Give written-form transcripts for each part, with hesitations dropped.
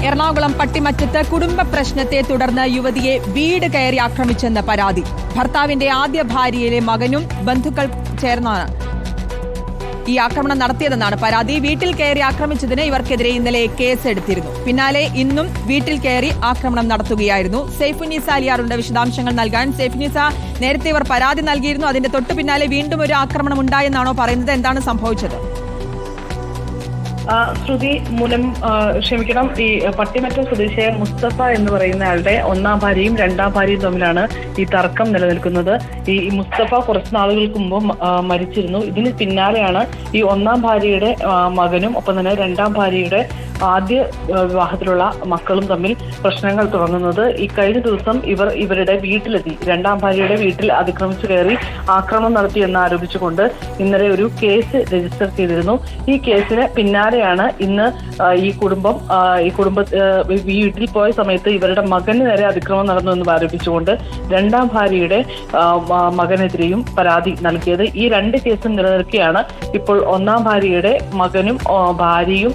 എറണാകുളം പട്ടിമറ്റത്ത് കുടുംബ പ്രശ്നത്തെ തുടർന്ന് യുവതിയെ വീട് കയറി ആക്രമിച്ചെന്ന് പരാതി. ഭർത്താവിന്റെ ആദ്യ ഭാര്യയിലെ മകനും ബന്ധുക്കൾ ചേർന്നാണ് ഈ ആക്രമണം നടത്തിയതെന്നാണ് പരാതി. വീട്ടിൽ കയറി ആക്രമിച്ചതിന് ഇവർക്കെതിരെ ഇന്നലെ കേസെടുത്തിരുന്നു. പിന്നാലെ ഇന്നും വീട്ടിൽ കയറി ആക്രമണം നടത്തുകയായിരുന്നു. സൈഫുന്നീസ അലിയാറുണ്ട് വിശദാംശങ്ങൾ നൽകാൻ. സൈഫുന്നീസ, നേരത്തെ ഇവർ പരാതി നൽകിയിരുന്നു, അതിന്റെ തൊട്ടു പിന്നാലെ വീണ്ടും ഒരു ആക്രമണം ഉണ്ടായെന്നാണോ പറയുന്നത്? എന്താണ് സംഭവിച്ചത്? ശ്രുതി ഈ പട്ടിമറ്റം സ്വദേശിയായ മുസ്തഫ എന്ന് പറയുന്ന ആളുടെ ഒന്നാം ഭാര്യയും രണ്ടാം ഭാര്യയും തമ്മിലാണ് ഈ തർക്കം നിലനിൽക്കുന്നത്. ഈ മുസ്തഫ കുറച്ച് നാളുകൾക്ക് മുമ്പ് മരിച്ചിരുന്നു. ഇതിന് പിന്നാലെയാണ് ഈ ഒന്നാം ഭാര്യയുടെ മകനും ഒപ്പം തന്നെ രണ്ടാം ഭാര്യയുടെ ആദ്യ വിവാഹത്തിലുള്ള മക്കളും തമ്മിൽ പ്രശ്നങ്ങൾ തുടങ്ങുന്നത്. ഈ കഴിഞ്ഞ ദിവസം ഇവരുടെ വീട്ടിലെത്തി രണ്ടാം ഭാര്യയുടെ വീട്ടിൽ അതിക്രമിച്ചു കയറി ആക്രമണം നടത്തി എന്ന് ആരോപിച്ചുകൊണ്ട് ഇന്നലെ ഒരു കേസ് രജിസ്റ്റർ ചെയ്തിരുന്നു. ഈ കേസിന് പിന്നാലെയാണ് ഇന്ന് ഈ വീട്ടിൽ പോയ സമയത്ത് ഇവരുടെ മകന് നേരെ അതിക്രമം നടന്നു എന്ന് ആരോപിച്ചുകൊണ്ട് രണ്ടാം ഭാര്യയുടെ മകനെതിരെയും പരാതി നൽകിയത്. ഈ രണ്ട് കേസും നിലനിൽക്കെയാണ് ഇപ്പോൾ ഒന്നാം ഭാര്യയുടെ മകനും ഭാര്യയും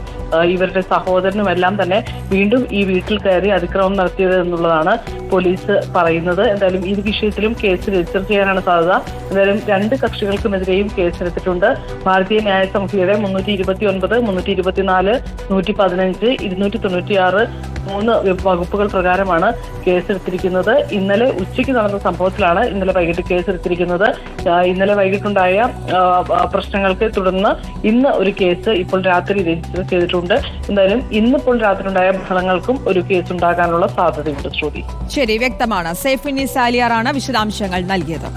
ഇവരുടെ സഹോദരനും എല്ലാം തന്നെ വീണ്ടും ഈ വീട്ടിൽ കയറി അതിക്രമം നടത്തിയത് എന്നുള്ളതാണ് പോലീസ് പറയുന്നത്. എന്തായാലും ഈ വിഷയത്തിലും കേസ് രജിസ്റ്റർ ചെയ്യാനാണ് സാധ്യത. എന്തായാലും രണ്ട് കക്ഷികൾക്കുമെതിരെയും കേസെടുത്തിട്ടുണ്ട്. ഭാരതീയ ന്യായ സംഹിതയുടെ 329, 324, 115, 296 3 വകുപ്പുകൾ പ്രകാരമാണ് കേസെടുത്തിരിക്കുന്നത്. ഇന്നലെ ഉച്ചയ്ക്ക് നടന്ന സംഭവത്തിലാണ് ഇന്നലെ വൈകിട്ട് കേസെടുത്തിരിക്കുന്നത്. ഇന്നലെ വൈകിട്ടുണ്ടായ പ്രശ്നങ്ങൾക്ക് തുടർന്ന് ഇന്ന് ഒരു കേസ് ഇപ്പോൾ രാത്രി രജിസ്റ്റർ ചെയ്തിട്ടുണ്ട്. എന്തായാലും ഇന്നിപ്പോൾ രാത്രി ഉണ്ടായ ബഹളങ്ങൾക്കും ഒരു കേസ് ഉണ്ടാകാനുള്ള സാധ്യതയുണ്ട്. ശ്രുതി, ശരി, വ്യക്തമാണ്. സൈഫുന്നീസ അലിയാറാണ് വിശദാംശങ്ങൾ നൽകിയത്.